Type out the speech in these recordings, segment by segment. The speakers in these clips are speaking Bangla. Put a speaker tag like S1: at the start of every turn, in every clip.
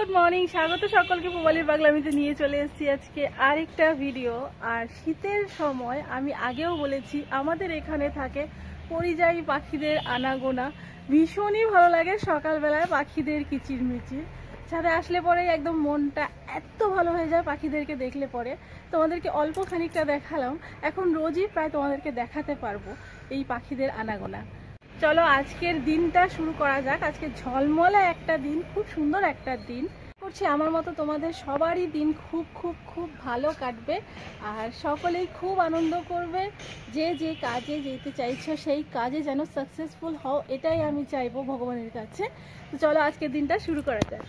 S1: গুড মর্নিং, স্বাগত সকলকে পুবালির পাগলামিতে নিয়ে চলে এসেছি আজকে আরেকটা ভিডিও। আর শীতের সময় আমি আগেও বলেছি আমাদের এখানে থাকে পরিযায়ী পাখিদের আনাগোনা। ভীষণই ভালো লাগে সকালবেলায় পাখিদের কিচিরমিচির। ছাদে আসলে পরে একদম মনটা এত ভালো হয়ে যায় পাখিদেরকে দেখলে পরে। তোমাদেরকে অল্প খানিকটা দেখালাম, এখন রোজই প্রায় তোমাদেরকে দেখাতে পারবো এই পাখিদের আনাগোনা। চলো আজকের দিনটা শুরু করা যাক। আজকে ঝলমলে একটা দিন, খুব সুন্দর একটা দিন করছি। আমার মতো তোমাদের সবারই দিন খুব খুব খুব ভালো কাটবে আর সকলেই খুব আনন্দ করবে। যে যে কাজে যেতে চাইছো সেই কাজে যেন সাকসেসফুল হও, এটাই আমি চাইবো ভগবানের কাছে। তো চলো আজকের দিনটা শুরু করা যাক।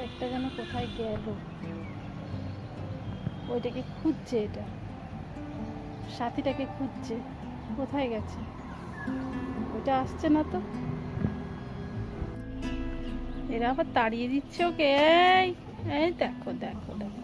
S1: একটা যেন কোথায় গেল, ওইটাকে খুঁজছে, এটা সাথীটাকে খুঁজছে, কোথায় গেছে ওইটা, আসছে না তো। এরা আবার তাড়িয়ে দিচ্ছে ওকে। এই দেখো দেখো দেখো,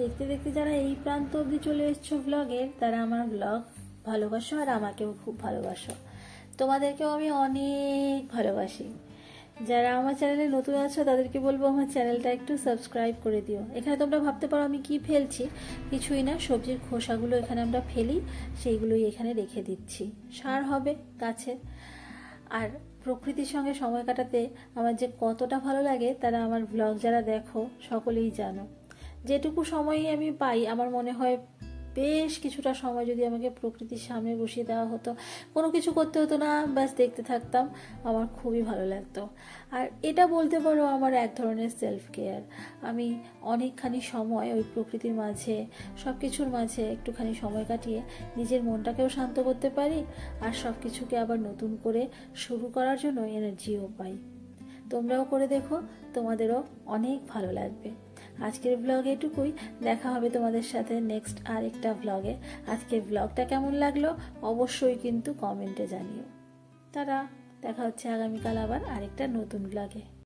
S1: দেখতে দেখতে যারা এই প্রান্ত অবধি চলে এসছো ব্লগের, তারা আমার ব্লগ ভালোবাসো আর আমাকেও খুব ভালোবাসো। তোমাদেরকেও আমি অনেক ভালোবাসি। যারা আমার চ্যানেলে নতুন আছো তাদেরকে বলবো আমার চ্যানেলটা একটু সাবস্ক্রাইব করে দিও। এখানে তোমরা ভাবতে পারো আমি কি ফেলছি, কিছুই না, সবজির খোসাগুলো এখানে আমরা ফেলি, সেইগুলোই এখানে রেখে দিচ্ছি, সার হবে গাছে। আর প্রকৃতির সঙ্গে সময় কাটাতে আমার যে কতটা ভালো লাগে তারা আমার ব্লগ যারা দেখো সকলেই জানো।
S2: যেটুকু সময়ই আমি পাই আমার মনে হয় বেশ কিছুটা সময় যদি আমাকে প্রকৃতির সামনে বসিয়ে দেওয়া হতো, কোনো কিছু করতে হতো না, ব্যাস দেখতে থাকতাম, আমার খুবই ভালো লাগতো। আর এটা বলতে পারো আমার এক ধরনের সেলফ কেয়ার। আমি অনেকখানি সময় ওই প্রকৃতির মাঝে, সব কিছুর মাঝে একটুখানি সময় কাটিয়ে নিজের মনটাকেও শান্ত করতে পারি, আর সব কিছুকে আবার নতুন করে শুরু করার জন্য এনার্জিও পাই। তোমরাও করে দেখো, তোমাদেরও অনেক ভালো লাগবে। আজকের ব্লগে এটুকুই, দেখা হবে তোমাদের সাথে নেক্সট আরেকটা ব্লগে। আজকের ব্লগটা কেমন লাগলো অবশ্যই কিন্তু কমেন্টে জানিও। তারা দেখা হচ্ছে আগামীকাল আবার আরেকটা নতুন ব্লগে।